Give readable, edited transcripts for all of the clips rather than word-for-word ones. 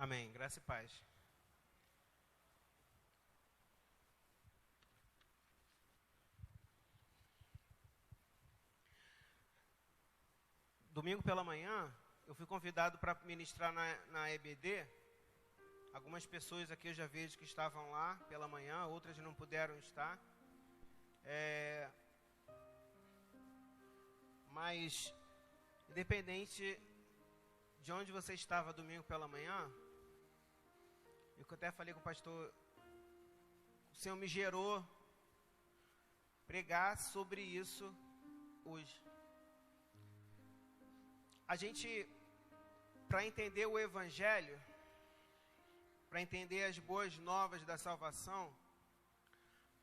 Amém. Graça e paz. Domingo pela manhã, eu fui convidado para ministrar na EBD. Algumas pessoas aqui eu já vejo que estavam lá pela manhã, outras não puderam estar. Mas, independente de onde você estava domingo pela manhã, eu até falei com o pastor, o Senhor me gerou pregar sobre isso hoje. A gente, para entender o Evangelho, para entender as boas novas da salvação,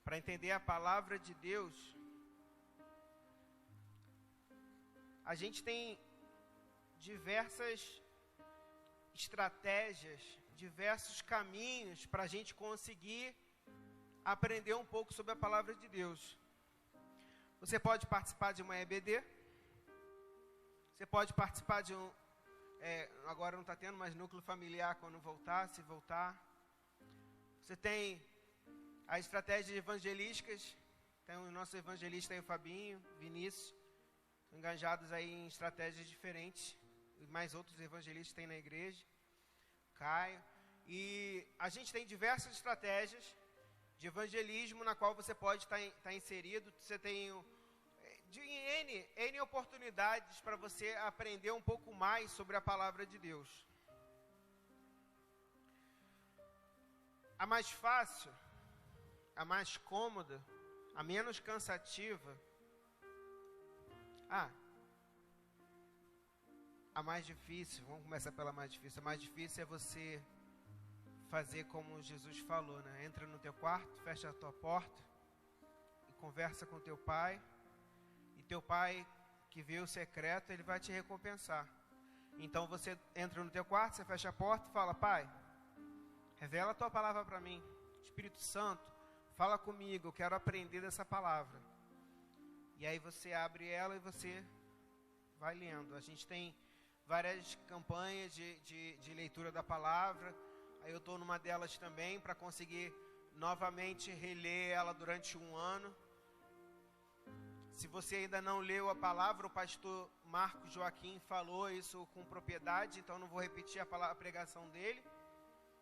para entender a palavra de Deus, a gente tem diversas estratégias, diversos caminhos para a gente conseguir aprender um pouco sobre a palavra de Deus. Você pode participar de uma EBD, você pode participar de um, agora não está tendo mais núcleo familiar quando voltar, se voltar. Você tem as estratégias evangelísticas, tem o nosso evangelista aí, o Fabinho, Vinícius, engajados aí em estratégias diferentes, e mais outros evangelistas tem na igreja, Caio, e a gente tem diversas estratégias de evangelismo na qual você pode estar inserido. Você tem N oportunidades para você aprender um pouco mais sobre a palavra de Deus. A mais fácil, a mais cômoda, a menos cansativa, a mais difícil, vamos começar pela mais difícil. A mais difícil é você fazer como Jesus falou, né? Entra no teu quarto, fecha a tua porta e conversa com teu pai. E teu pai, que vê o secreto, ele vai te recompensar. Então você entra no teu quarto, você fecha a porta e fala: Pai, revela a tua palavra para mim. Espírito Santo, fala comigo, eu quero aprender dessa palavra. E aí você abre ela e você vai lendo. A gente tem várias campanhas de leitura da palavra. Aí eu estou numa delas também, para conseguir novamente reler ela durante um ano. Se você ainda não leu a palavra, o pastor Marcos Joaquim falou isso com propriedade, então não vou repetir a pregação dele.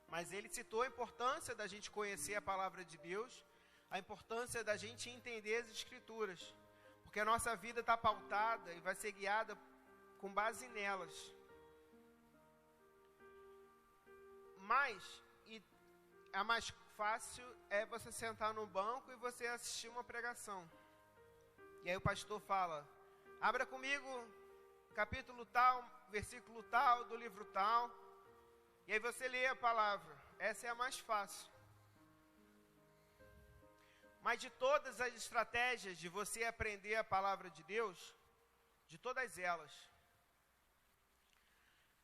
Mas ele citou a importância da gente conhecer a palavra de Deus, a importância da gente entender as Escrituras, porque a nossa vida está pautada e vai ser guiada com base nelas. Mas, a mais fácil é você sentar no banco e você assistir uma pregação. E aí o pastor fala: abra comigo capítulo tal, versículo tal, do livro tal. E aí você lê a palavra. Essa é a mais fácil. Mas de todas as estratégias de você aprender a palavra de Deus, de todas elas,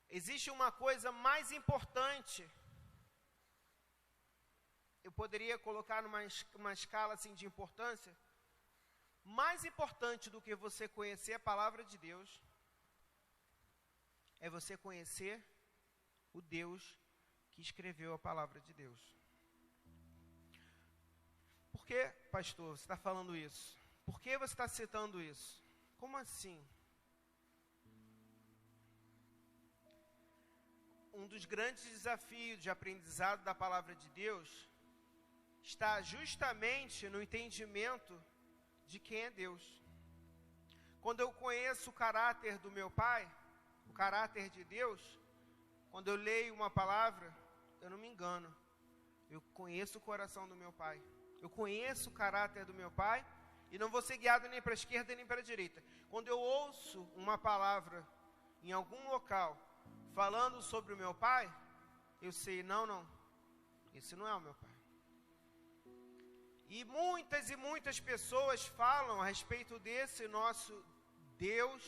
existe uma coisa mais importante. Eu poderia colocar numa escala assim de importância. Mais importante do que você conhecer a palavra de Deus, é você conhecer o Deus que escreveu a palavra de Deus. Por que, pastor, você está falando isso? Por que você está citando isso? Como assim? Um dos grandes desafios de aprendizado da palavra de Deus está justamente no entendimento de quem é Deus. Quando eu conheço o caráter do meu Pai, o caráter de Deus, quando eu leio uma palavra, eu não me engano. Eu conheço o coração do meu Pai. Eu conheço o caráter do meu Pai e não vou ser guiado nem para a esquerda nem para a direita. Quando eu ouço uma palavra em algum local falando sobre o meu Pai, eu sei, não, esse não é o meu Pai. E muitas pessoas falam a respeito desse nosso Deus,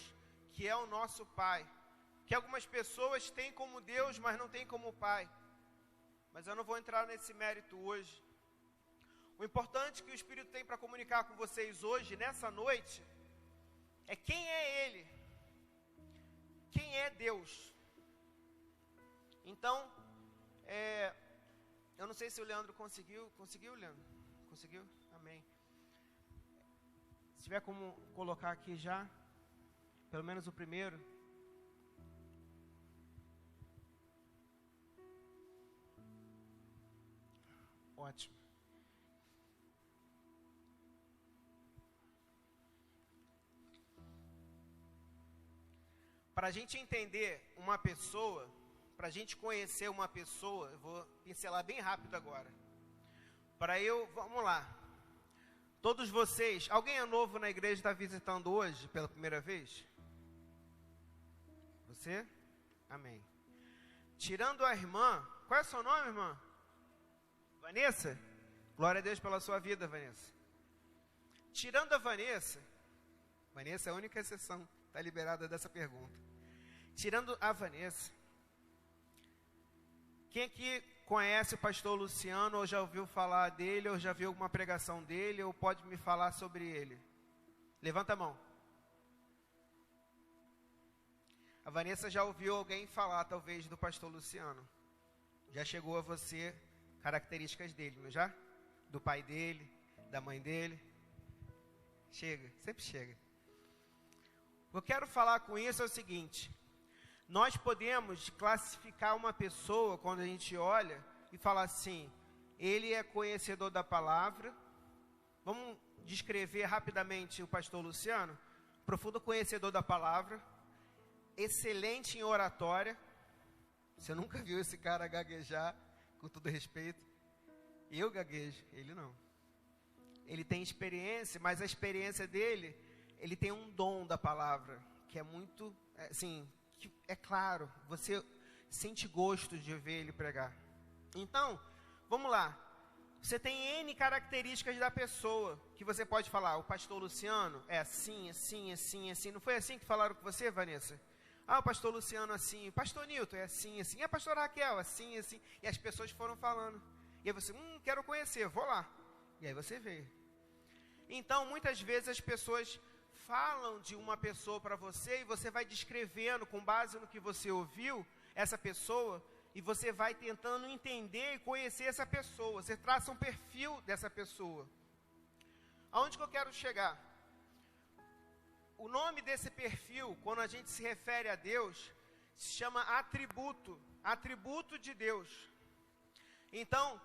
que é o nosso Pai. Que algumas pessoas têm como Deus, mas não têm como Pai. Mas eu não vou entrar nesse mérito hoje. O importante que o Espírito tem para comunicar com vocês hoje, nessa noite, é quem é Ele. Quem é Deus. Então, Eu não sei se o Leandro conseguiu. Conseguiu, Leandro? Conseguiu? Amém. Se tiver como colocar aqui já, pelo menos o primeiro. Ótimo. Para a gente entender uma pessoa, para a gente conhecer uma pessoa, eu vou pincelar bem rápido agora. Vamos lá. Todos vocês, alguém é novo na igreja e está visitando hoje pela primeira vez? Você? Amém. Tirando a irmã, qual é o seu nome, irmã? Vanessa? Glória a Deus pela sua vida, Vanessa. Tirando a Vanessa é a única exceção, está liberada dessa pergunta. Tirando a Vanessa, quem aqui conhece o pastor Luciano, ou já ouviu falar dele, ou já viu alguma pregação dele, ou pode me falar sobre ele? Levanta a mão. A Vanessa já ouviu alguém falar, talvez, do pastor Luciano. Já chegou a você características dele, não já? Do pai dele, da mãe dele. Chega, sempre chega. O que eu quero falar com isso é o seguinte: nós podemos classificar uma pessoa quando a gente olha e fala assim, ele é conhecedor da palavra. Vamos descrever rapidamente o pastor Luciano: profundo conhecedor da palavra, excelente em oratória. Você nunca viu esse cara gaguejar, com todo respeito? Eu gaguejo, ele não. Ele tem experiência, mas a experiência dele, ele tem um dom da palavra, que é muito, assim, que é claro, você sente gosto de ver ele pregar. Então, vamos lá. Você tem N características da pessoa, que você pode falar, o pastor Luciano é assim, assim, assim, assim. Não foi assim que falaram com você, Vanessa? Ah, o pastor Luciano assim, o pastor Nilton é assim, assim, e a pastora Raquel assim, assim. E as pessoas foram falando. E aí você, quero conhecer, vou lá. E aí você veio. Então, muitas vezes as pessoas falam de uma pessoa para você e você vai descrevendo com base no que você ouviu essa pessoa e você vai tentando entender e conhecer essa pessoa. Você traça um perfil dessa pessoa. Aonde que eu quero chegar? O nome desse perfil, quando a gente se refere a Deus, se chama atributo, atributo de Deus. Então,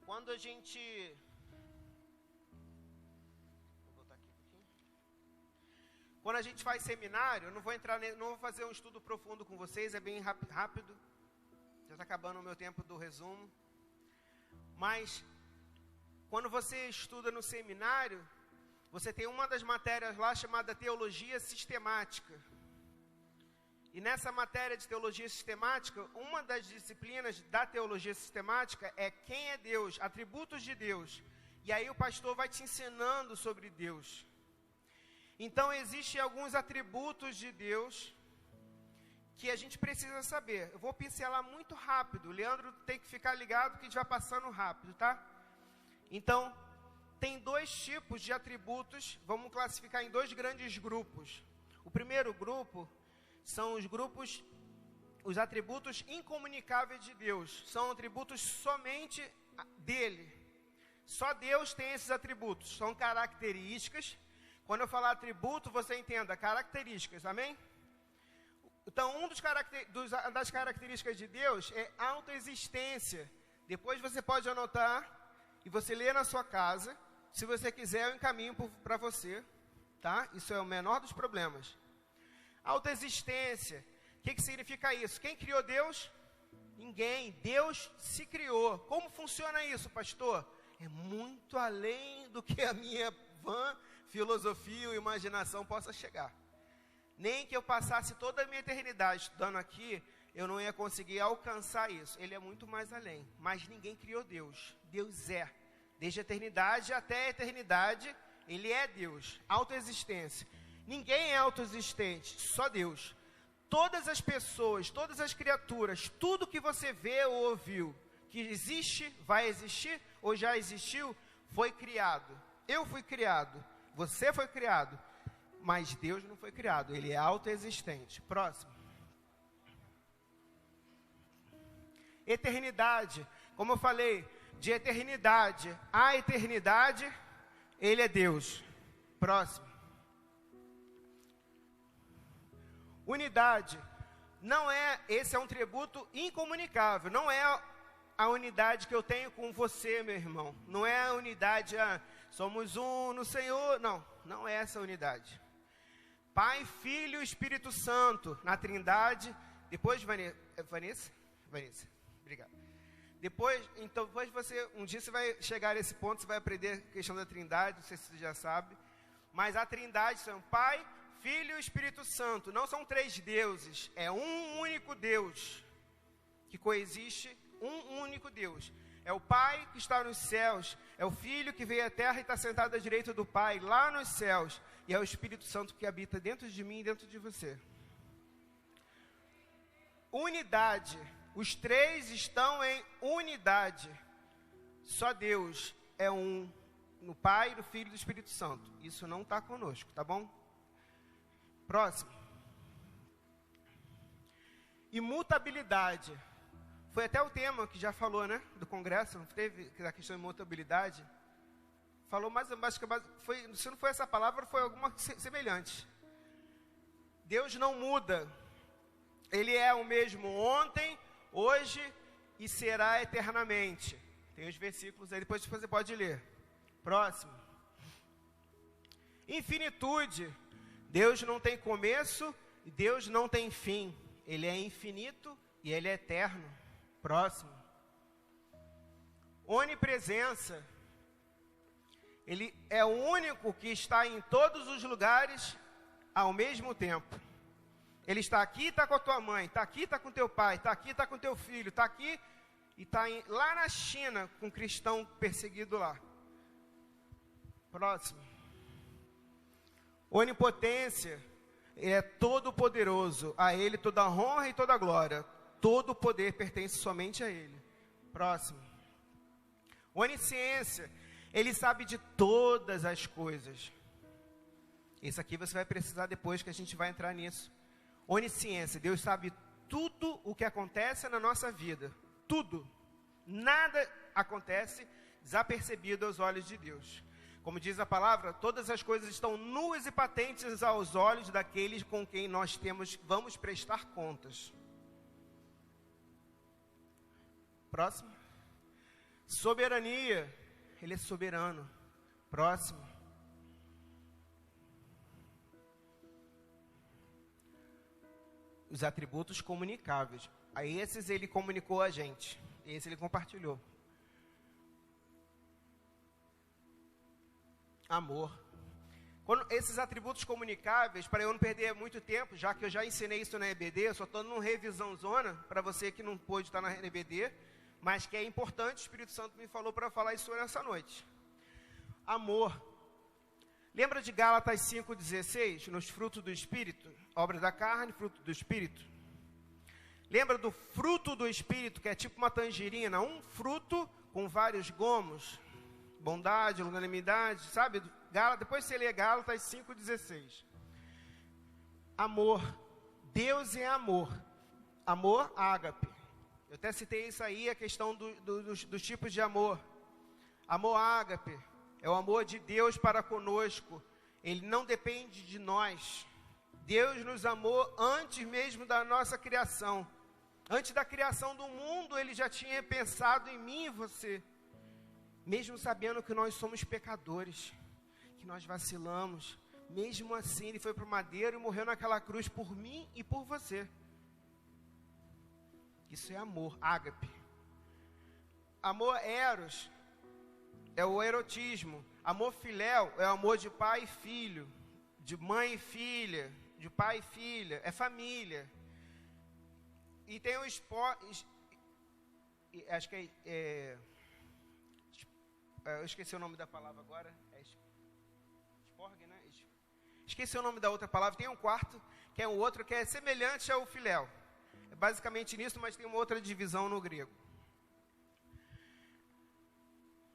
quando a gente... Quando a gente faz seminário, eu não vou fazer um estudo profundo com vocês, é bem rápido. Já está acabando o meu tempo do resumo. Mas, quando você estuda no seminário, você tem uma das matérias lá chamada Teologia Sistemática. E nessa matéria de Teologia Sistemática, uma das disciplinas da Teologia Sistemática é quem é Deus, atributos de Deus. E aí o pastor vai te ensinando sobre Deus. Então, existem alguns atributos de Deus que a gente precisa saber. Eu vou pincelar muito rápido. O Leandro tem que ficar ligado que a gente vai passando rápido, tá? Então, tem dois tipos de atributos. Vamos classificar em dois grandes grupos. O primeiro grupo são os atributos incomunicáveis de Deus. São atributos somente dele. Só Deus tem esses atributos. São características. Quando eu falar atributo, você entenda, características, amém? Então, das características de Deus é autoexistência. Depois você pode anotar e você lê na sua casa. Se você quiser, eu encaminho para você, tá? Isso é o menor dos problemas. Autoexistência, o que significa isso? Quem criou Deus? Ninguém, Deus se criou. Como funciona isso, pastor? É muito além do que a minha vã filosofia ou imaginação possa chegar. Nem que eu passasse toda a minha eternidade estudando aqui, eu não ia conseguir alcançar isso. Ele é muito mais além. Mas ninguém criou Deus. Deus é. Desde a eternidade até a eternidade, Ele é Deus. Autoexistência. Ninguém é autoexistente, só Deus. Todas as pessoas, todas as criaturas, tudo que você vê ou ouviu, que existe, vai existir ou já existiu, foi criado. Eu fui criado. Você foi criado, mas Deus não foi criado, Ele é autoexistente. Próximo. eternidade. Como eu falei, de eternidade a eternidade, Ele é Deus. Próximo. Unidade. Não é, esse é um tributo incomunicável. Não é a unidade que eu tenho com você, meu irmão. Não é a unidade, somos um no Senhor. Não, não é essa a unidade. Pai, Filho e Espírito Santo, na Trindade. Depois, Vanessa, obrigado. Depois você, um dia você vai chegar nesse ponto, você vai aprender a questão da Trindade, não sei se você já sabe. Mas a Trindade são Pai, Filho e Espírito Santo. Não são três deuses, é um único Deus que coexiste, um único Deus. É o Pai que está nos céus, é o Filho que veio à terra e está sentado à direita do Pai, lá nos céus. E é o Espírito Santo que habita dentro de mim e dentro de você. Unidade. Os três estão em unidade. Só Deus é um, no Pai, no Filho e no Espírito Santo. Isso não está conosco, tá bom? Próximo. Imutabilidade. Foi até o tema que já falou, né? Do Congresso, não teve a questão de imutabilidade. Falou mais, se não foi essa palavra, foi alguma semelhante. Deus não muda. Ele é o mesmo ontem, hoje e será eternamente. Tem os versículos aí, depois você pode ler. Próximo. Infinitude. Deus não tem começo e Deus não tem fim. Ele é infinito e Ele é eterno. Próximo. Onipresença. Ele é o único que está em todos os lugares ao mesmo tempo. Ele está aqui, está com a tua mãe, está aqui, está com teu pai, está aqui, está com teu filho, está aqui e está lá na China com um cristão perseguido lá. Próximo. Onipotência. Ele é todo poderoso, a Ele toda a honra e toda a glória. Todo o poder pertence somente a Ele. Próximo. Onisciência. Ele sabe de todas as coisas. Isso aqui você vai precisar depois que a gente vai entrar nisso. Onisciência. Deus sabe tudo o que acontece na nossa vida. Tudo. Nada acontece desapercebido aos olhos de Deus. Como diz a palavra, todas as coisas estão nuas e patentes aos olhos daqueles com quem nós vamos prestar contas. Próximo. Soberania. Ele é soberano. Próximo. Os atributos comunicáveis. A esses ele comunicou a gente. Esse ele compartilhou. Amor. Esses atributos comunicáveis, para eu não perder muito tempo, já que eu já ensinei isso na EBD, eu só estou numa revisão zona, para você que não pôde estar na EBD, mas que é importante, o Espírito Santo me falou para falar isso nessa noite. Amor. Lembra de Gálatas 5,16? Nos frutos do Espírito? Obra da carne, fruto do Espírito. Lembra do fruto do Espírito, que é tipo uma tangerina? Um fruto com vários gomos. Bondade, longanimidade, sabe? Depois você lê Gálatas 5,16. Amor. Deus é amor. Amor, ágape. Eu até citei isso aí, a questão dos tipos de amor. Amor ágape é o amor de Deus para conosco. Ele não depende de nós. Deus nos amou antes mesmo da nossa criação. Antes da criação do mundo, Ele já tinha pensado em mim e você. Mesmo sabendo que nós somos pecadores, que nós vacilamos. Mesmo assim, Ele foi para o madeiro e morreu naquela cruz por mim e por você. Isso é amor, ágape. Amor eros é o erotismo. Amor filéu é o amor de pai e filho, de mãe e filha, de pai e filha, é família. E tem o acho que eu esqueci o nome da palavra agora. Esporgue, né? Esqueci o nome da outra palavra. Tem um quarto, que é um outro, que é semelhante ao filéu. É basicamente nisso, mas tem uma outra divisão no grego.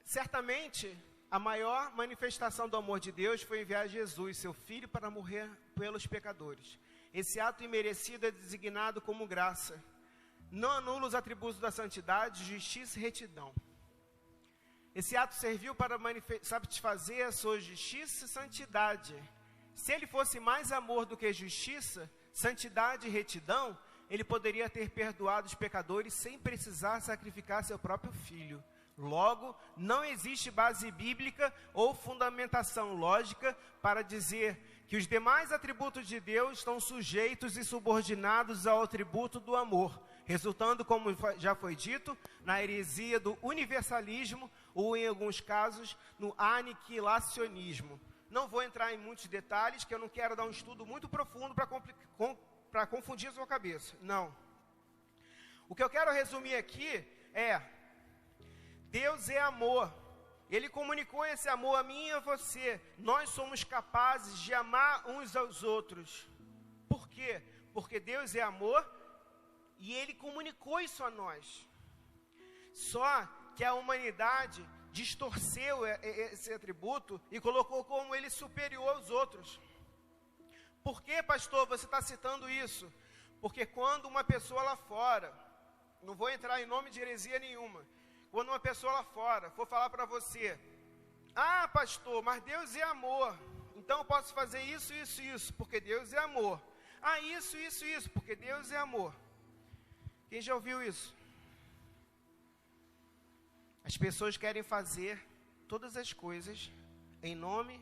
Certamente, a maior manifestação do amor de Deus foi enviar Jesus, seu Filho, para morrer pelos pecadores. Esse ato imerecido é designado como graça. não anula os atributos da santidade, justiça e retidão. Esse ato serviu para satisfazer a sua justiça e santidade. Se ele fosse mais amor do que justiça, santidade e retidão, ele poderia ter perdoado os pecadores sem precisar sacrificar seu próprio filho. Logo, não existe base bíblica ou fundamentação lógica para dizer que os demais atributos de Deus estão sujeitos e subordinados ao atributo do amor, resultando, como já foi dito, na heresia do universalismo ou, em alguns casos, no aniquilacionismo. Não vou entrar em muitos detalhes, que eu não quero dar um estudo muito profundo para confundir a sua cabeça. Não. O que eu quero resumir aqui é: Deus é amor. Ele comunicou esse amor a mim e a você. Nós somos capazes de amar uns aos outros. Por quê? Porque Deus é amor e Ele comunicou isso a nós. Só que a humanidade distorceu esse atributo e colocou como ele superior aos outros. Por que, pastor, você está citando isso? Porque quando uma pessoa lá fora, não vou entrar em nome de heresia nenhuma, quando uma pessoa lá fora for falar para você: ah, pastor, mas Deus é amor, então eu posso fazer isso, isso, isso, porque Deus é amor. Ah, isso, isso, isso, porque Deus é amor. Quem já ouviu isso? As pessoas querem fazer todas as coisas em nome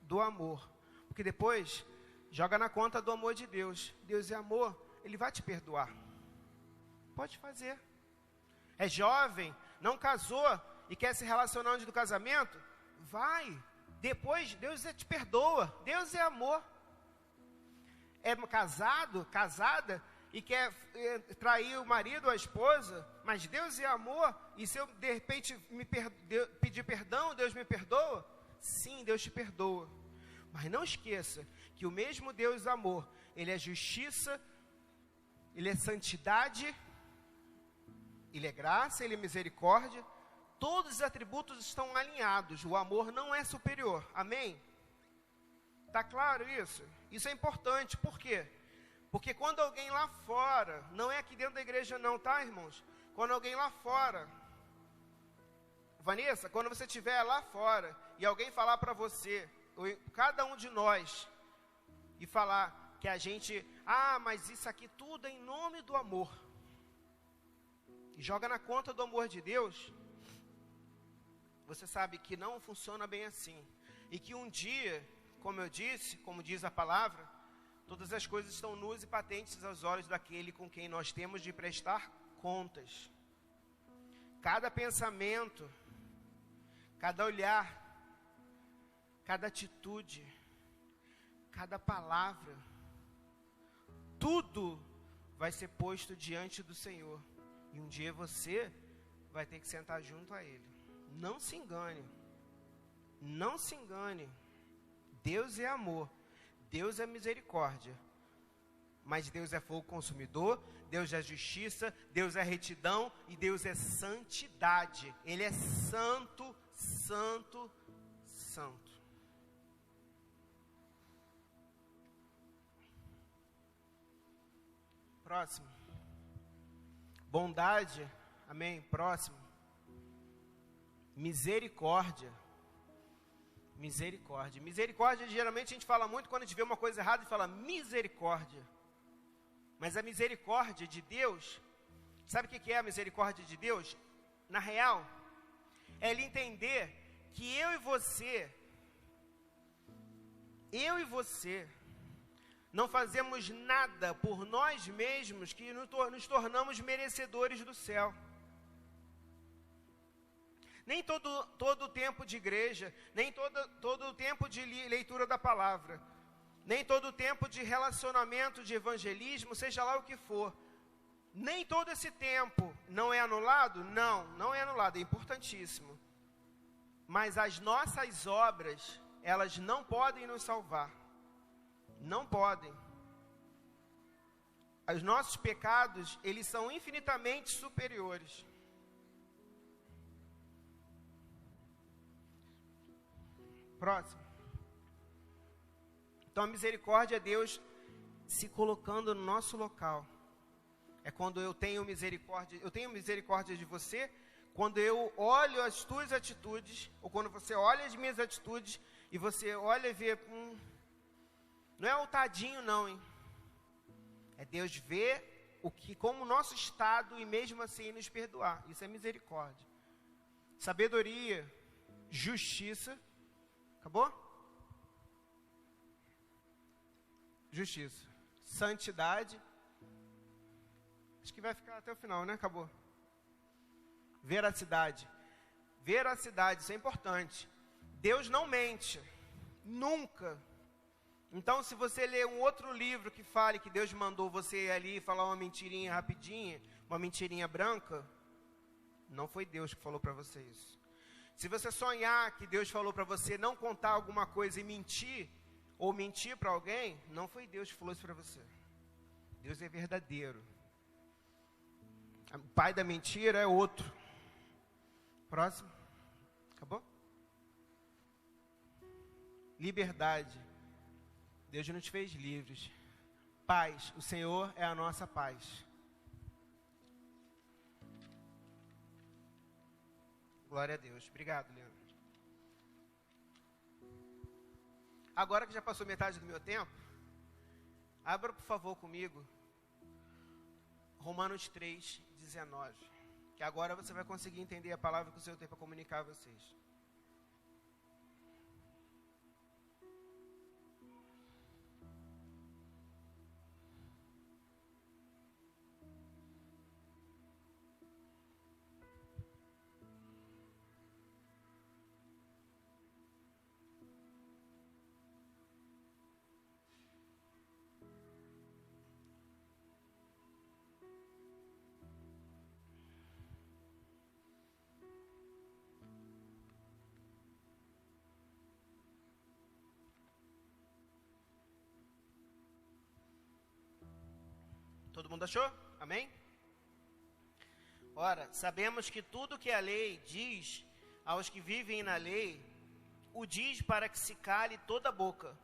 do amor, porque depois joga na conta do amor de Deus. Deus é amor, Ele vai te perdoar. Pode fazer. É jovem, não casou e quer se relacionar antes do casamento? Vai. Depois Deus te perdoa. Deus é amor. É casado, casada e quer trair o marido ou a esposa, mas Deus é amor, e se eu de repente pedir perdão, Deus me perdoa? Sim, Deus te perdoa. Mas não esqueça que o mesmo Deus amor, Ele é justiça, Ele é santidade, Ele é graça, Ele é misericórdia. Todos os atributos estão alinhados. O amor não é superior. Amém? Está claro isso? Isso é importante. Por quê? Porque quando alguém lá fora, não é aqui dentro da igreja não, tá, irmãos? Quando alguém lá fora, Vanessa, quando você estiver lá fora e alguém falar para você, cada um de nós, e falar que a gente, mas isso aqui tudo é em nome do amor, e joga na conta do amor de Deus, você sabe que não funciona bem assim. E que um dia, como eu disse, como diz a palavra, todas as coisas estão nuas e patentes aos olhos daquele com quem nós temos de prestar contas. Cada pensamento, cada olhar, cada atitude, cada palavra, tudo vai ser posto diante do Senhor. E um dia você vai ter que sentar junto a Ele. Não se engane. Não se engane. Deus é amor. Deus é misericórdia. Mas Deus é fogo consumidor. Deus é justiça. Deus é retidão. E Deus é santidade. Ele é santo, santo, santo. Próximo. Bondade. Amém. Próximo. Misericórdia. Misericórdia. Misericórdia, geralmente a gente fala muito quando a gente vê uma coisa errada e fala misericórdia. Mas a misericórdia de Deus, sabe o que é a misericórdia de Deus? Na real, é Ele entender que eu e você, não fazemos nada por nós mesmos que nos tornamos merecedores do céu. Nem todo o tempo de igreja, nem todo o tempo de leitura da palavra, nem todo o tempo de relacionamento, de evangelismo, seja lá o que for, nem todo esse tempo não é anulado? Não, não é anulado, é importantíssimo. Mas as nossas obras, elas não podem nos salvar. Não podem. Os nossos pecados, eles são infinitamente superiores. Próximo. Então a misericórdia é Deus se colocando no nosso local. É quando eu tenho misericórdia de você, quando eu olho as tuas atitudes, ou quando você olha as minhas atitudes, e você olha e vê, não é o tadinho não, hein? É Deus ver como o nosso estado e mesmo assim nos perdoar. Isso é misericórdia. Sabedoria, justiça, acabou? Justiça, santidade, acho que vai ficar até o final, né? Acabou. Veracidade, isso é importante. Deus não mente, nunca. Então, se você ler um outro livro que fale que Deus mandou você ir ali falar uma mentirinha rapidinha, uma mentirinha branca, não foi Deus que falou para você isso. Se você sonhar que Deus falou para você não contar alguma coisa e mentir, ou mentir para alguém, não foi Deus que falou isso para você. Deus é verdadeiro. O pai da mentira é outro. Próximo. Acabou? Liberdade. Deus nos fez livres. Paz. O Senhor é a nossa paz. Glória a Deus. Obrigado, Leandro. Agora que já passou metade do meu tempo, abra por favor comigo Romanos 3:19. Que agora você vai conseguir entender a palavra que o Senhor tem para comunicar a vocês. Todo mundo achou? Amém? Ora, sabemos que tudo que a lei diz aos que vivem na lei, o diz para que se cale toda a boca,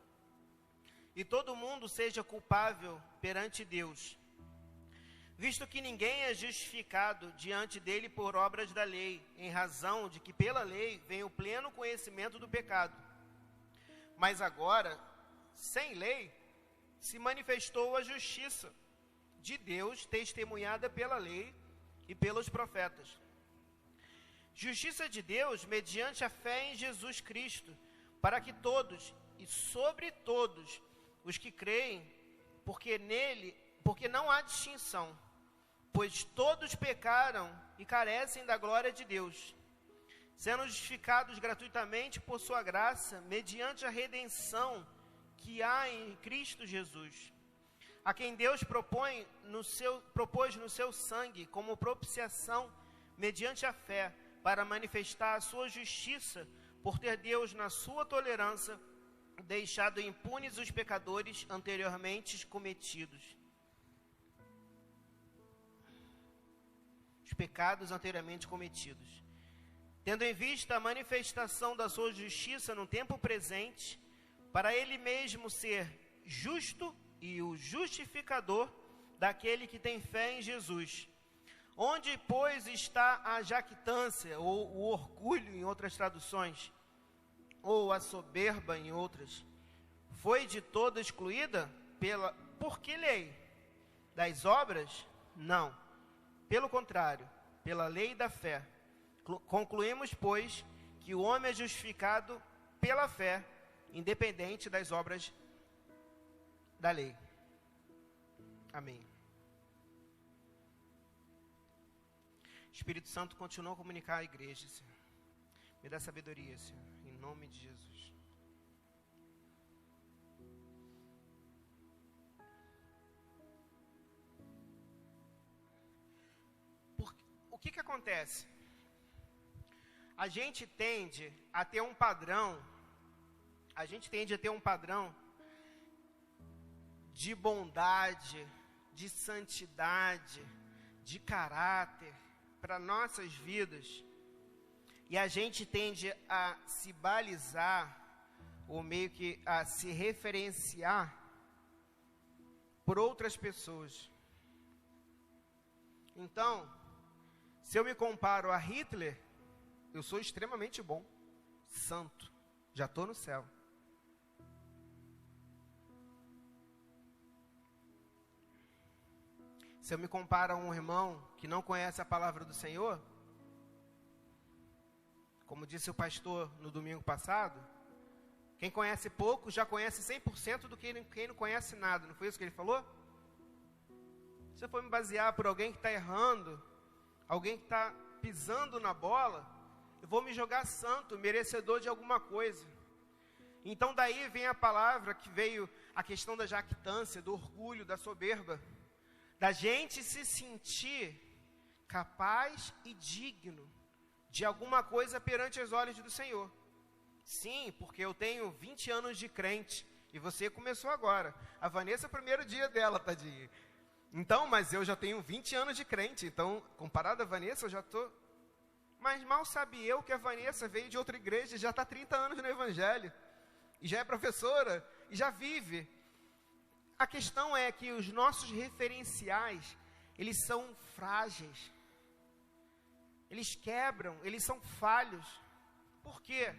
e todo mundo seja culpável perante Deus, visto que ninguém é justificado diante dele por obras da lei, em razão de que pela lei vem o pleno conhecimento do pecado. Mas agora, sem lei, se manifestou a justiça de Deus, testemunhada pela lei e pelos profetas. Justiça de Deus mediante a fé em Jesus Cristo, para que todos e sobre todos os que creem, porque não há distinção, pois todos pecaram e carecem da glória de Deus, sendo justificados gratuitamente por sua graça, mediante a redenção que há em Cristo Jesus, a quem Deus propôs no seu sangue como propiciação mediante a fé, para manifestar a sua justiça, por ter Deus, na sua tolerância, deixado impunes os pecadores anteriormente cometidos. Os pecados anteriormente cometidos. Tendo em vista a manifestação da sua justiça no tempo presente, para ele mesmo ser justo e o justificador daquele que tem fé em Jesus. Onde, pois, está a jactância, ou o orgulho, em outras traduções, ou a soberba, em outras? Foi de toda excluída? Por que lei? Das obras? Não. Pelo contrário, pela lei da fé. Concluímos, pois, que o homem é justificado pela fé, independente das obras da lei. Amém. Espírito Santo, continua a comunicar à igreja, Senhor. Me dá sabedoria, Senhor, em nome de Jesus. O que acontece? A gente tende a ter um padrão, de bondade, de santidade, de caráter para nossas vidas, e a gente tende a se balizar, ou meio que a se referenciar por outras pessoas. Então, se eu me comparo a Hitler, eu sou extremamente bom, santo, já estou no céu. Se eu me comparo a um irmão que não conhece a palavra do Senhor, como disse o pastor no domingo passado, quem conhece pouco já conhece 100% do que quem não conhece nada. Não foi isso que ele falou? Se eu for me basear por alguém que está errando, alguém que está pisando na bola, eu vou me jogar santo, merecedor de alguma coisa. Então daí vem a palavra que veio, a questão da jactância, do orgulho, da soberba, da gente se sentir capaz e digno de alguma coisa perante os olhos do Senhor. Sim, porque eu tenho 20 anos de crente, e você começou agora. A Vanessa, é o primeiro dia dela, tadinha. Então, mas eu já tenho 20 anos de crente, então, comparado a Vanessa, eu já estou... Mas mal sabe eu que a Vanessa veio de outra igreja, já está 30 anos no Evangelho, e já é professora, e já vive. A questão é que os nossos referenciais, eles são frágeis. Eles quebram, eles são falhos. Por quê?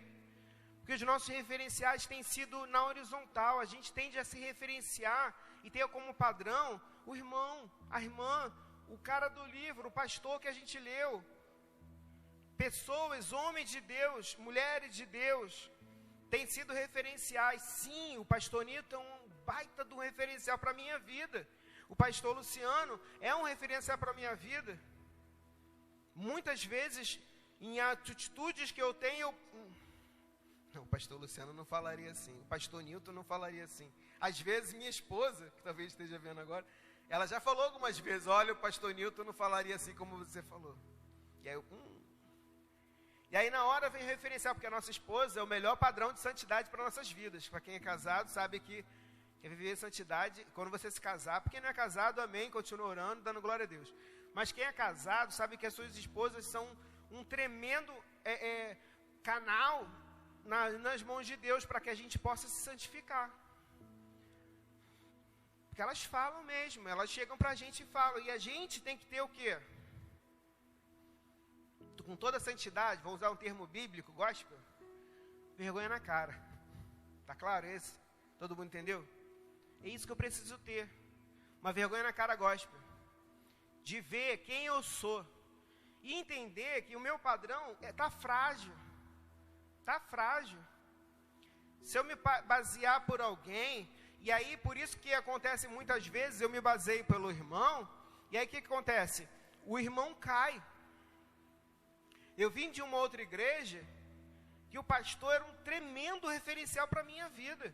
Porque os nossos referenciais têm sido na horizontal. A gente tende a se referenciar e ter como padrão o irmão, a irmã, o cara do livro, o pastor que a gente leu. Pessoas, homens de Deus, mulheres de Deus, têm sido referenciais. Sim, o pastor Nito é um baita de um referencial para a minha vida. O pastor Luciano é um referencial para a minha vida. Muitas vezes, em atitudes que eu tenho, não, o pastor Luciano não falaria assim, o pastor Nilton não falaria assim. Às vezes, minha esposa, que talvez esteja vendo agora, ela já falou algumas vezes, olha, o pastor Nilton não falaria assim como você falou. E aí, E aí na hora vem referenciar, porque a nossa esposa é o melhor padrão de santidade para nossas vidas. Para quem é casado, sabe que quer viver santidade quando você se casar. Para quem não é casado, amém, continua orando, dando glória a Deus. Mas quem é casado sabe que as suas esposas são um tremendo canal nas mãos de Deus para que a gente possa se santificar. Porque elas falam mesmo, elas chegam para a gente e falam. E a gente tem que ter o quê? Com toda a santidade, vou usar um termo bíblico, gospel, vergonha na cara. Tá claro esse? Todo mundo entendeu? É isso que eu preciso ter. Uma vergonha na cara gospel. De ver quem eu sou. E entender que o meu padrão está frágil. Está frágil. Se eu me basear por alguém, e aí por isso que acontece muitas vezes, eu me baseio pelo irmão, e aí o que acontece? O irmão cai. Eu vim de uma outra igreja, que o pastor era um tremendo referencial para a minha vida.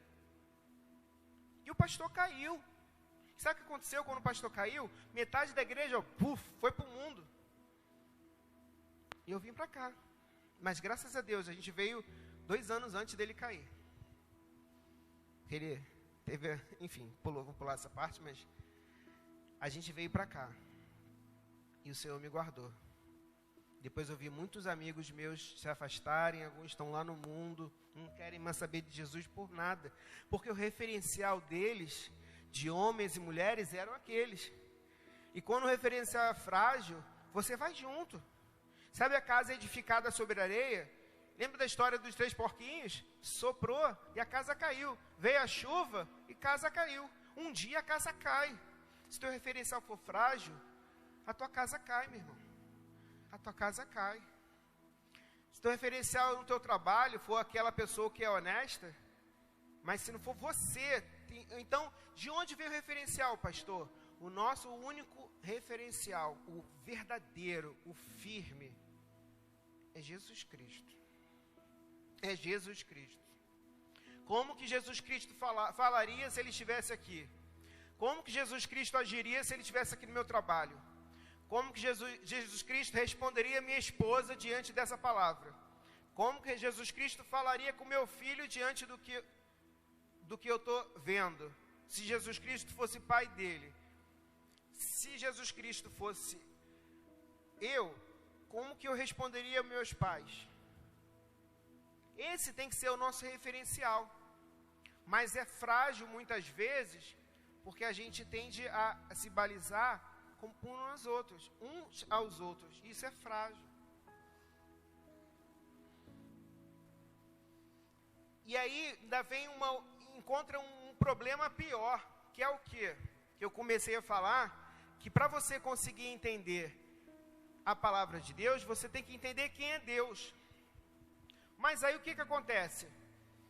E o pastor caiu. Sabe o que aconteceu quando o pastor caiu? Metade da igreja, foi para o mundo. E eu vim para cá. Mas graças a Deus, a gente veio 2 anos antes dele cair. Ele teve, enfim, vou pular essa parte, mas a gente veio para cá. E o Senhor me guardou. Depois eu vi muitos amigos meus se afastarem, alguns estão lá no mundo, não querem mais saber de Jesus por nada. Porque o referencial deles, de homens e mulheres, eram aqueles. E quando o referencial é frágil, você vai junto. Sabe a casa edificada sobre areia? Lembra da história dos 3 porquinhos? Soprou e a casa caiu. Veio a chuva e a casa caiu. Um dia a casa cai. Se teu referencial for frágil, a tua casa cai, meu irmão. A tua casa cai. Se teu referencial no teu trabalho for aquela pessoa que é honesta, mas se não for você, então, de onde vem o referencial, pastor? O nosso único referencial, o verdadeiro, o firme, é Jesus Cristo. É Jesus Cristo. Como que Jesus Cristo falaria se Ele estivesse aqui? Como que Jesus Cristo agiria se Ele estivesse aqui no meu trabalho? Como que Jesus Cristo responderia a minha esposa diante dessa palavra? Como que Jesus Cristo falaria com meu filho diante do que eu estou vendo? Se Jesus Cristo fosse pai dele. Se Jesus Cristo fosse eu, como que eu responderia aos meus pais? Esse tem que ser o nosso referencial. Mas é frágil muitas vezes, porque a gente tende a se balizar uns aos outros. Isso é frágil. E aí ainda encontra um problema pior, que é o quê? Eu comecei a falar que para você conseguir entender a palavra de Deus, você tem que entender quem é Deus. Mas aí o que acontece?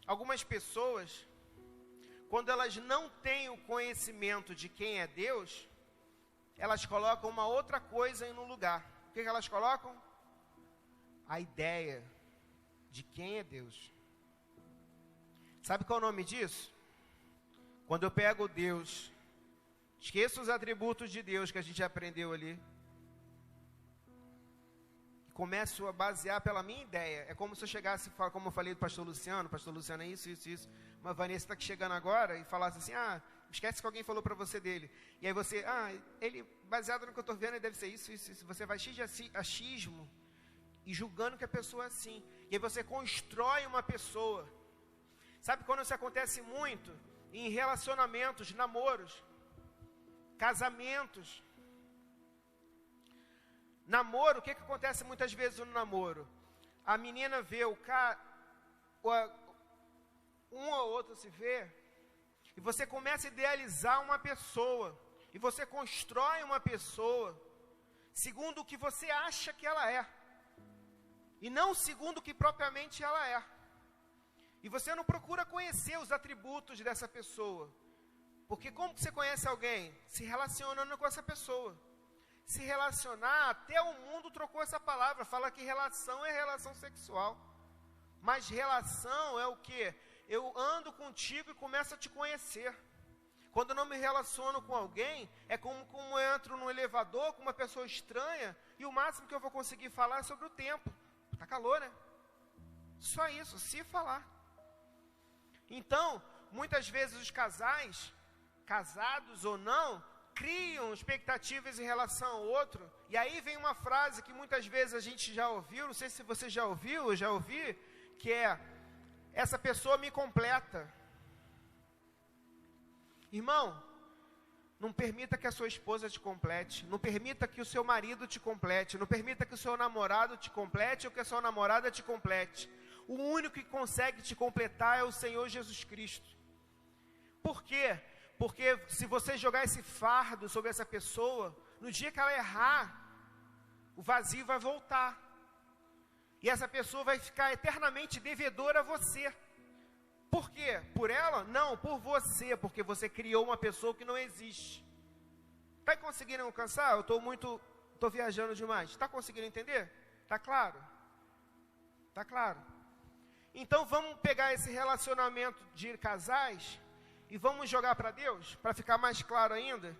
Algumas pessoas, quando elas não têm o conhecimento de quem é Deus, elas colocam uma outra coisa no lugar. O que elas colocam? A ideia de quem é Deus. Sabe qual é o nome disso? Quando eu pego Deus, esqueço os atributos de Deus que a gente aprendeu ali, e começo a basear pela minha ideia. É como se eu chegasse, como eu falei do pastor Luciano é isso. Uma Vanessa está aqui chegando agora e falasse assim, esquece que alguém falou para você dele. E aí você, ele, baseado no que eu estou vendo, ele deve ser isso. Você vai cheio de achismo e julgando que a pessoa é assim. E aí você constrói uma pessoa. Sabe quando isso acontece muito? Em relacionamentos, namoros, casamentos. Namoro, o que acontece muitas vezes no namoro? A menina vê o cara, um ou outro se vê, e você começa a idealizar uma pessoa, e você constrói uma pessoa, segundo o que você acha que ela é, e não segundo o que propriamente ela é. E você não procura conhecer os atributos dessa pessoa. Porque como que você conhece alguém? Se relacionando com essa pessoa. Se relacionar, até o mundo trocou essa palavra. Fala que relação é relação sexual. Mas relação é o quê? Eu ando contigo e começo a te conhecer. Quando eu não me relaciono com alguém, é como eu entro num elevador com uma pessoa estranha, e o máximo que eu vou conseguir falar é sobre o tempo. Tá calor, né? Só isso, se falar. Então, muitas vezes os casais, casados ou não, criam expectativas em relação ao outro. E aí vem uma frase que muitas vezes a gente já ouviu, não sei se você já ouviu, eu já ouvi, que é, essa pessoa me completa. Irmão, não permita que a sua esposa te complete, não permita que o seu marido te complete, não permita que o seu namorado te complete ou que a sua namorada te complete. O único que consegue te completar é o Senhor Jesus Cristo. Por quê? Porque se você jogar esse fardo sobre essa pessoa, no dia que ela errar, o vazio vai voltar. E essa pessoa vai ficar eternamente devedora a você. Por quê? Por ela? Não, por você, porque você criou uma pessoa que não existe. Está conseguindo alcançar? Eu estou viajando demais. Está conseguindo entender? Está claro? Está claro. Então vamos pegar esse relacionamento de casais e vamos jogar para Deus, para ficar mais claro ainda.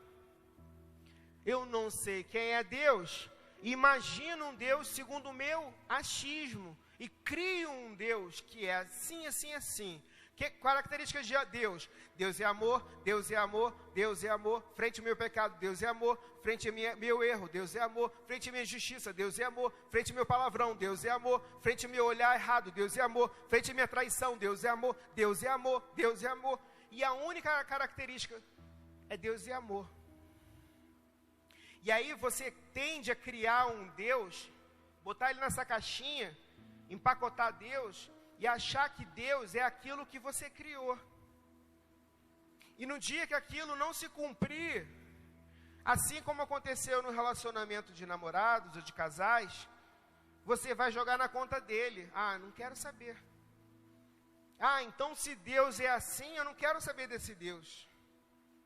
Eu não sei quem é Deus, imagino um Deus segundo o meu achismo, e crio um Deus que é assim, assim, assim. Que características de Deus? Deus é amor, Deus é amor, Deus é amor. Frente ao meu pecado, Deus é amor. Frente ao meu erro, Deus é amor. Frente à minha injustiça, Deus é amor. Frente ao meu palavrão, Deus é amor. Frente ao meu olhar errado, Deus é amor. Frente à minha traição, Deus é amor. Deus é amor, Deus é amor. E a única característica é Deus é amor. E aí você tende a criar um Deus, botar ele nessa caixinha, empacotar Deus e achar que Deus é aquilo que você criou. E no dia que aquilo não se cumprir, assim como aconteceu no relacionamento de namorados ou de casais, você vai jogar na conta dele. Não quero saber. Então se Deus é assim, eu não quero saber desse Deus.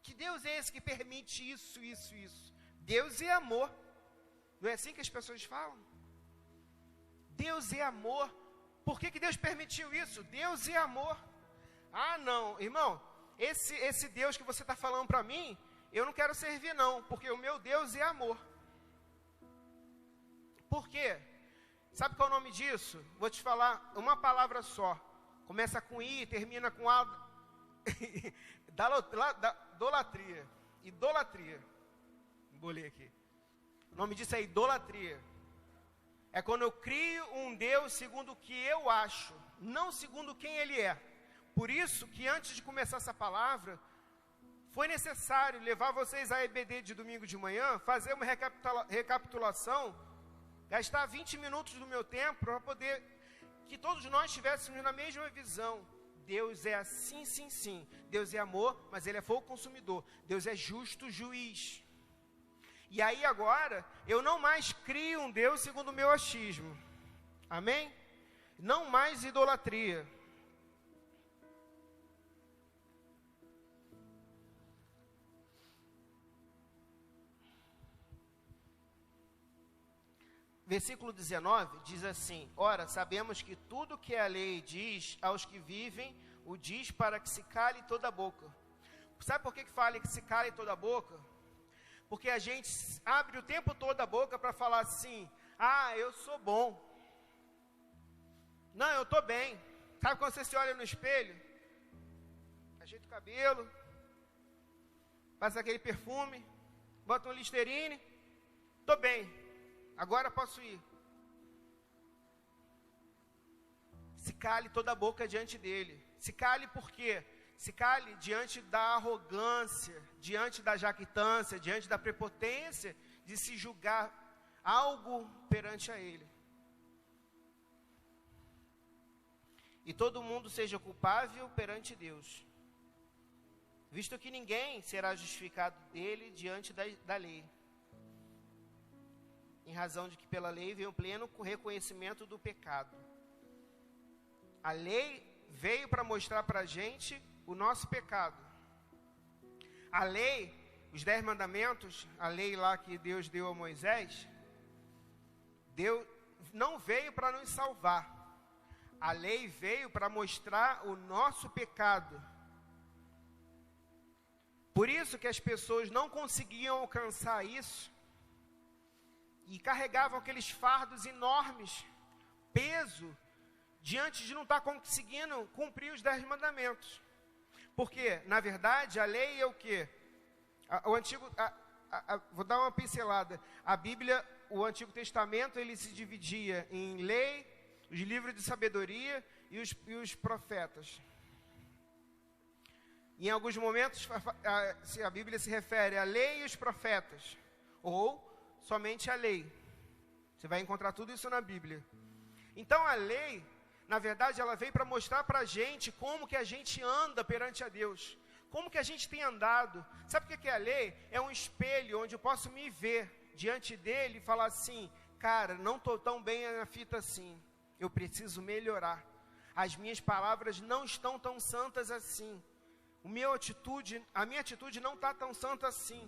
Que Deus é esse que permite isso, isso, isso? Deus é amor. Não é assim que as pessoas falam? Deus é amor. Por que Deus permitiu isso? Deus é amor. Não, irmão, esse Deus que você está falando para mim, eu não quero servir não, porque o meu Deus é amor. Por quê? Sabe qual é o nome disso? Vou te falar uma palavra só. Começa com I, termina com A. Idolatria. Idolatria. Embolei aqui. O nome disso é idolatria. É quando eu crio um Deus segundo o que eu acho, não segundo quem Ele é. Por isso que antes de começar essa palavra, foi necessário levar vocês à EBD de domingo de manhã, fazer uma recapitulação, gastar 20 minutos do meu tempo para poder que todos nós estivéssemos na mesma visão. Deus é assim, sim, sim. Deus é amor, mas Ele é fogo consumidor. Deus é justo juiz. E aí agora, eu não mais crio um Deus segundo o meu achismo. Amém? Não mais idolatria. Versículo 19 diz assim: ora, sabemos que tudo que a lei diz aos que vivem, o diz para que se cale toda a boca. Sabe por que fala que se cale toda a boca? Porque a gente abre o tempo todo a boca para falar assim: ah, eu sou bom. Não, eu estou bem. Sabe quando você se olha no espelho? Ajeita o cabelo, passa aquele perfume, bota um Listerine, estou bem. Agora posso ir. Se cale toda a boca diante dele. Se cale por quê? Se cale diante da arrogância, diante da jactância, diante da prepotência de se julgar algo perante a ele. E todo mundo seja culpável perante Deus, visto que ninguém será justificado dele diante da lei, em razão de que pela lei veio o pleno reconhecimento do pecado. A lei veio para mostrar para a gente o nosso pecado. A lei, os 10 mandamentos, a lei lá que Deus deu a Moisés, não veio para nos salvar. A lei veio para mostrar o nosso pecado. Por isso que as pessoas não conseguiam alcançar isso, e carregavam aqueles fardos enormes, peso, diante de não estar conseguindo cumprir os 10 mandamentos. Porque, na verdade, a lei é o quê? Vou dar uma pincelada. A Bíblia, o Antigo Testamento, ele se dividia em lei, os livros de sabedoria e os profetas. Em alguns momentos, a Bíblia se refere à lei e os profetas, ou somente a lei. Você vai encontrar tudo isso na Bíblia. Então a lei, na verdade, ela veio para mostrar para a gente como que a gente anda perante a Deus. Como que a gente tem andado. Sabe o que é a lei? É um espelho onde eu posso me ver diante dele e falar assim: cara, não estou tão bem na fita assim. Eu preciso melhorar. As minhas palavras não estão tão santas assim. A minha atitude não está tão santa assim.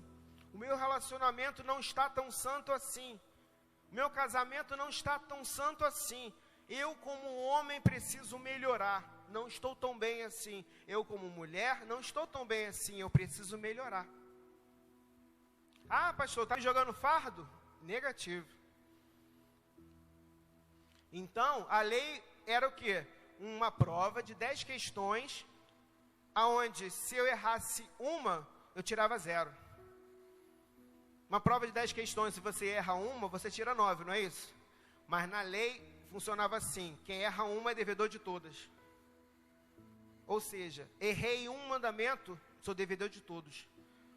O meu relacionamento não está tão santo assim. O meu casamento não está tão santo assim. Eu, como homem, preciso melhorar. Não estou tão bem assim. Eu, como mulher, não estou tão bem assim. Eu preciso melhorar. Ah, pastor, está me jogando fardo? Negativo. Então, a lei era o quê? Uma prova de 10 questões, aonde se eu errasse uma, eu tirava 0. Uma prova de 10 questões, se você erra uma, você tira 9, não é isso? Mas na lei funcionava assim: quem erra uma é devedor de todas. Ou seja, errei um mandamento, sou devedor de todos.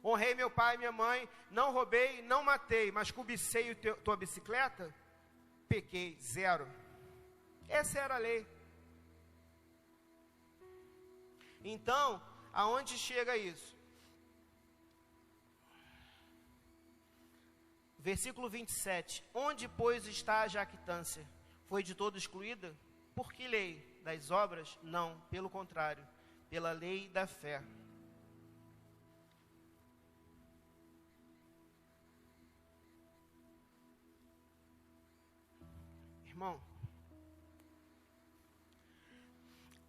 Honrei meu pai e minha mãe, não roubei, não matei, mas cobicei tua bicicleta, pequei, 0. Essa era a lei. Então, aonde chega isso? Versículo 27. Onde, pois, está a jactância? Foi de todo excluída? Por que lei? Das obras? Não, pelo contrário, pela lei da fé. Irmão,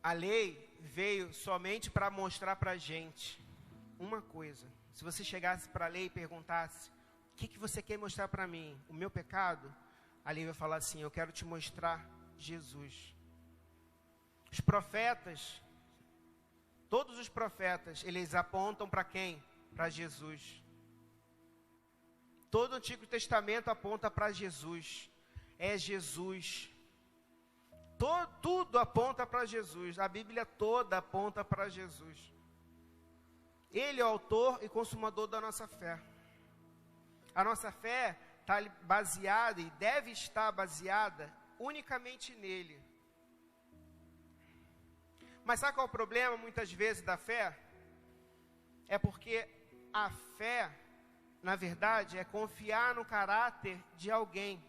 a lei veio somente para mostrar para a gente uma coisa. Se você chegasse para a lei e perguntasse: o que você quer mostrar para mim? O meu pecado? A lei vai falar assim: eu quero te mostrar Jesus. Os profetas, todos os profetas, eles apontam para quem? Para Jesus. Todo o Antigo Testamento aponta para Jesus. É Jesus. Tudo aponta para Jesus. A Bíblia toda aponta para Jesus. Ele é o autor e consumador da nossa fé. A nossa fé está baseada e deve estar baseada unicamente nele. Mas sabe qual é o problema, muitas vezes, da fé? É porque a fé, na verdade, é confiar no caráter de alguém.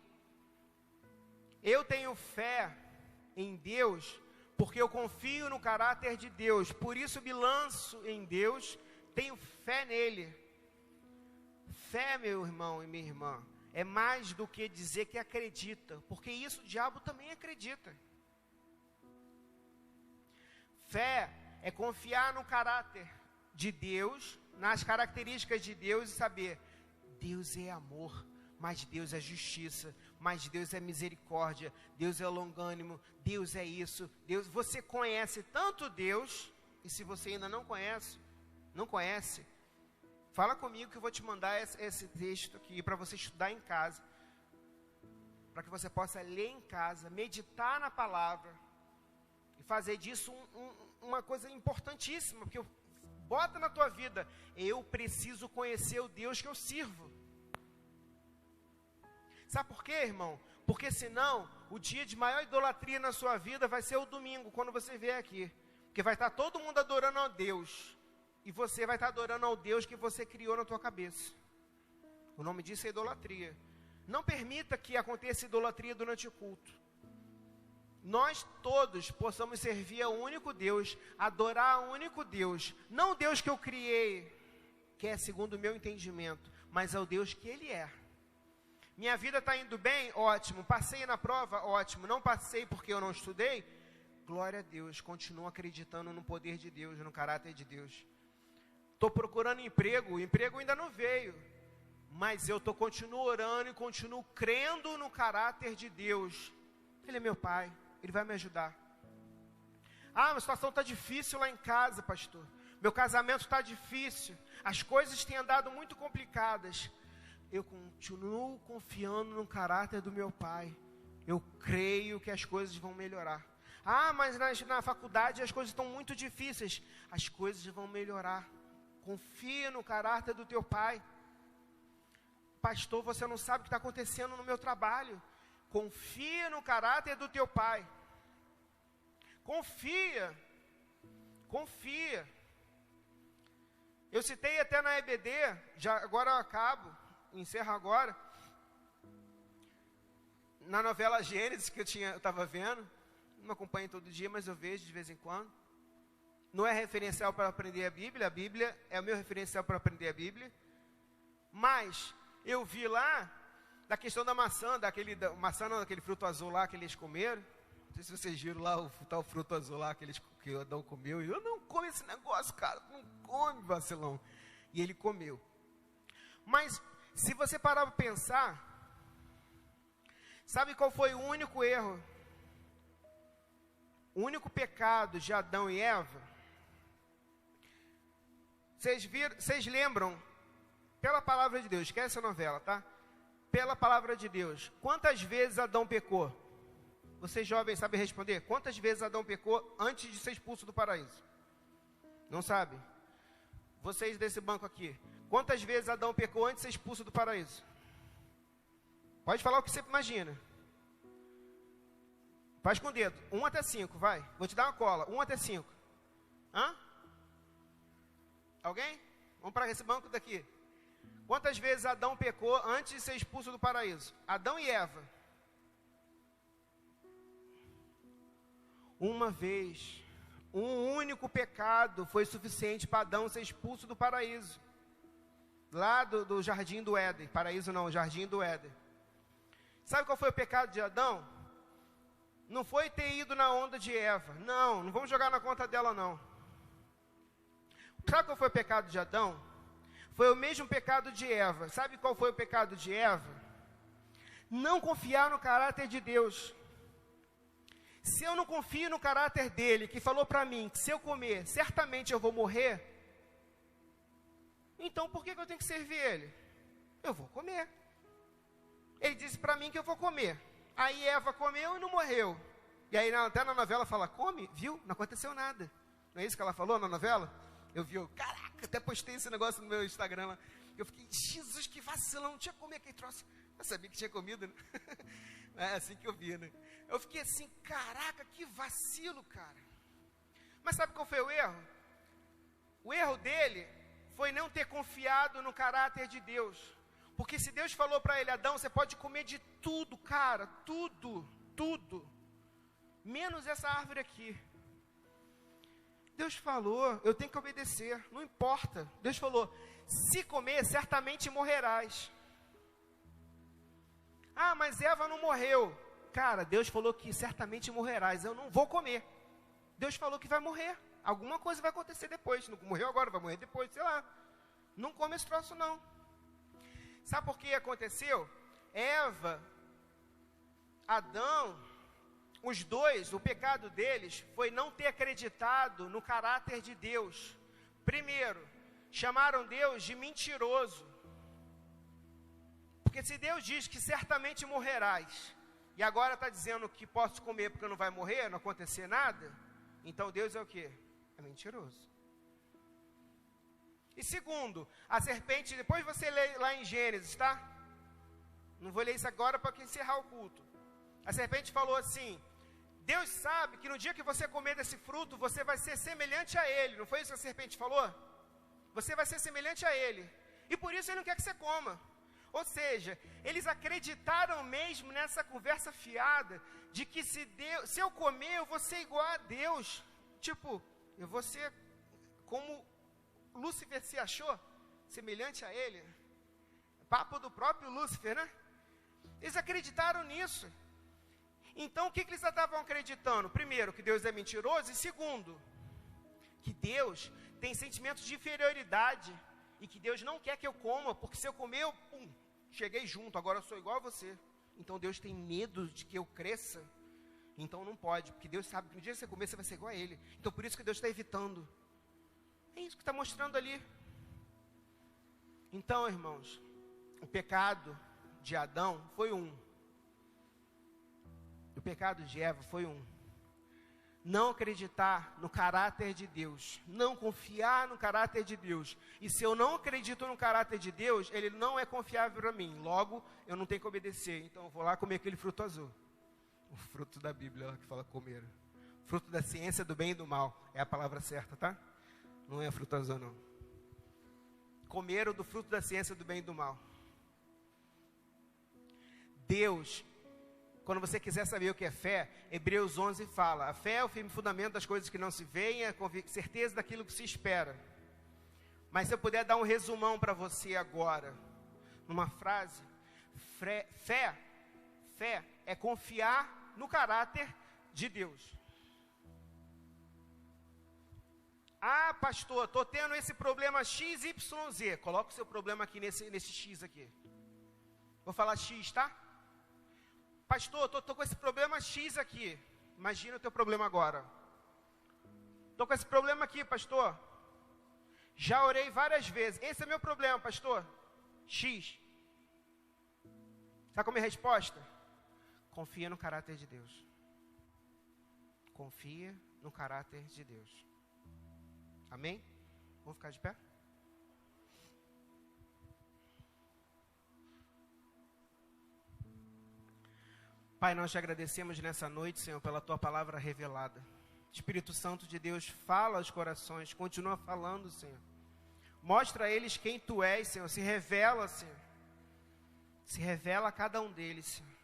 Eu tenho fé em Deus porque eu confio no caráter de Deus. Por isso me lanço em Deus, tenho fé nele. Fé, meu irmão e minha irmã, é mais do que dizer que acredita, porque isso o diabo também acredita. Fé é confiar no caráter de Deus, nas características de Deus e saber, Deus é amor, mas Deus é justiça, mas Deus é misericórdia, Deus é longânimo, Deus é isso, Deus, você conhece tanto Deus, e se você ainda não conhece, fala comigo que eu vou te mandar esse texto aqui para você estudar em casa, para que você possa ler em casa, meditar na palavra, e fazer disso uma coisa importantíssima, porque bota na tua vida, eu preciso conhecer o Deus que eu sirvo. Sabe por quê, irmão? Porque senão, o dia de maior idolatria na sua vida vai ser o domingo, quando você vier aqui. Porque vai estar todo mundo adorando a Deus. E você vai estar adorando ao Deus que você criou na tua cabeça. O nome disso é idolatria. Não permita que aconteça idolatria durante o culto. Nós todos possamos servir ao único Deus, adorar ao único Deus. Não o Deus que eu criei, que é segundo o meu entendimento, mas é o Deus que Ele é. Minha vida está indo bem? Ótimo. Passei na prova? Ótimo. Não passei porque eu não estudei? Glória a Deus. Continuo acreditando no poder de Deus, no caráter de Deus. Estou procurando emprego, o emprego ainda não veio. Mas eu continuo orando e continuo crendo no caráter de Deus. Ele é meu Pai, Ele vai me ajudar. Ah, a situação está difícil lá em casa, pastor. Meu casamento está difícil. As coisas têm andado muito complicadas. Eu continuo confiando no caráter do meu Pai. Eu creio que as coisas vão melhorar. Ah, mas na faculdade as coisas estão muito difíceis. As coisas vão melhorar. Confia no caráter do teu Pai. Pastor, você não sabe o que está acontecendo no meu trabalho. Confia no caráter do teu Pai. Confia. Confia. Eu citei até na EBD, agora eu acabo. Encerro agora, na novela Gênesis, que eu estava vendo, não acompanho todo dia, mas eu vejo de vez em quando, não é referencial para aprender a Bíblia é o meu referencial para aprender a Bíblia, mas eu vi lá, da questão da maçã, daquele fruto azul lá que eles comeram, não sei se vocês viram lá o tal fruto azul lá que o Adão comeu, e eu não como esse negócio, cara, não come, vacilão, e ele comeu, mas se você parar para pensar, sabe qual foi o único erro? O único pecado de Adão e Eva? Vocês lembram, pela palavra de Deus, esquece essa novela, tá? Pela palavra de Deus, quantas vezes Adão pecou? Vocês jovens sabem responder? Quantas vezes Adão pecou antes de ser expulso do paraíso? Não sabe? Vocês desse banco aqui, quantas vezes Adão pecou antes de ser expulso do paraíso? Pode falar o que você imagina. Faz com o dedo. 1 até 5, vai. Vou te dar uma cola. 1 até 5. Hã? Alguém? Vamos para esse banco daqui. Quantas vezes Adão pecou antes de ser expulso do paraíso? Adão e Eva. Uma vez. Um único pecado foi suficiente para Adão ser expulso do paraíso. Lá do jardim do Éden. Paraíso não, jardim do Éden. Sabe qual foi o pecado de Adão? Não foi ter ido na onda de Eva. Não vamos jogar na conta dela não. Sabe qual foi o pecado de Adão? Foi o mesmo pecado de Eva. Sabe qual foi o pecado de Eva? Não confiar no caráter de Deus. Se eu não confio no caráter dele, que falou para mim que se eu comer, certamente eu vou morrer, então por que eu tenho que servir ele? Eu vou comer. Ele disse para mim que eu vou comer. Aí Eva comeu e não morreu. E aí até na novela fala, come, viu? Não aconteceu nada. Não é isso que ela falou na novela? Eu vi, caraca, Até postei esse negócio no meu Instagram lá. Eu fiquei, Jesus, que vacilão, não tinha comido aquele troço. Eu sabia que tinha comido, né? É assim que eu vi, né? Eu fiquei assim, caraca, que vacilo, cara. Mas sabe qual foi o erro? O erro dele foi não ter confiado no caráter de Deus. Porque se Deus falou para ele, Adão, você pode comer de tudo, cara, tudo, menos essa árvore aqui. Deus falou, eu tenho que obedecer, não importa. Deus falou, se comer, certamente morrerás. Ah, mas Eva não morreu. Cara, Deus falou que certamente morrerás, eu não vou comer. Deus falou que vai morrer. Alguma coisa vai acontecer depois. Não morreu agora, vai morrer depois, sei lá. Não come esse troço, não. Sabe por que aconteceu? Eva, Adão, os dois, o pecado deles foi não ter acreditado no caráter de Deus. Primeiro, chamaram Deus de mentiroso. Porque se Deus diz que certamente morrerás, e agora está dizendo que posso comer porque não vai morrer, não acontecer nada, então Deus é o quê? É mentiroso. E segundo, a serpente, depois você lê lá em Gênesis, tá? Não vou ler isso agora para encerrar o culto. A serpente falou assim, Deus sabe que no dia que você comer desse fruto, você vai ser semelhante a Ele. Não foi isso que a serpente falou? Você vai ser semelhante a Ele. E por isso Ele não quer que você coma. Ou seja, eles acreditaram mesmo nessa conversa fiada, de que se eu comer, eu vou ser igual a Deus. Tipo, eu vou ser como Lúcifer se achou, semelhante a ele. Papo do próprio Lúcifer, né? Eles acreditaram nisso. Então, o que eles estavam acreditando? Primeiro, que Deus é mentiroso. E segundo, que Deus tem sentimentos de inferioridade. E que Deus não quer que eu coma, porque se eu comer, eu cheguei junto, agora eu sou igual a você. Então, Deus tem medo de que eu cresça. Então, não pode, porque Deus sabe que no dia que você comer, você vai ser igual a Ele. Então, por isso que Deus está evitando. É isso que está mostrando ali. Então, irmãos, o pecado de Adão foi um. O pecado de Eva foi um. Não acreditar no caráter de Deus. Não confiar no caráter de Deus. E se eu não acredito no caráter de Deus, Ele não é confiável para mim. Logo, eu não tenho que obedecer. Então, eu vou lá comer aquele fruto azul. O fruto da Bíblia que fala comer. Fruto da ciência do bem e do mal. É a palavra certa, tá? Não é fruto azul, não. Comeram do fruto da ciência do bem e do mal. Deus, quando você quiser saber o que é fé, Hebreus 11 fala, a fé é o firme fundamento das coisas que não se veem, é a certeza daquilo que se espera. Mas se eu puder dar um resumão para você agora, numa frase, fé é confiar no caráter de Deus. Ah, pastor, estou tendo esse problema XYZ. Coloca o seu problema aqui nesse X aqui. Vou falar X, tá? Pastor, estou com esse problema X aqui. Imagina o teu problema agora. Estou com esse problema aqui, pastor. Já orei várias vezes. Esse é meu problema, pastor. X. Sabe qual é a minha resposta? Confia no caráter de Deus. Confia no caráter de Deus. Amém? Vamos ficar de pé? Pai, nós te agradecemos nessa noite, Senhor, pela Tua palavra revelada. Espírito Santo de Deus, fala aos corações, continua falando, Senhor. Mostra a eles quem Tu és, Senhor, se revela, Senhor. Se revela a cada um deles, Senhor.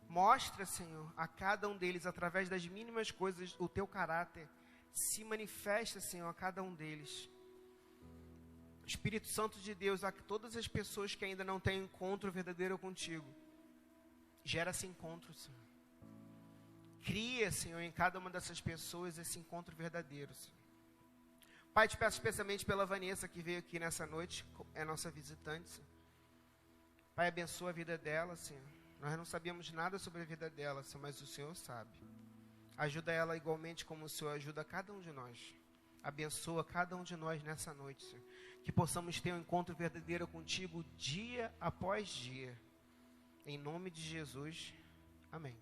Mostra, Senhor, a cada um deles, através das mínimas coisas, o Teu caráter. Se manifesta, Senhor, a cada um deles. Espírito Santo de Deus, a todas as pessoas que ainda não têm encontro verdadeiro contigo, gera esse encontro, Senhor. Cria, Senhor, em cada uma dessas pessoas esse encontro verdadeiro, Senhor. Pai, te peço especialmente pela Vanessa que veio aqui nessa noite, é nossa visitante, Senhor. Pai, abençoa a vida dela, Senhor. Nós não sabíamos nada sobre a vida dela, Senhor, mas o Senhor sabe. Ajuda ela igualmente como o Senhor ajuda cada um de nós. Abençoa cada um de nós nessa noite, Senhor. Que possamos ter um encontro verdadeiro contigo dia após dia. Em nome de Jesus. Amém.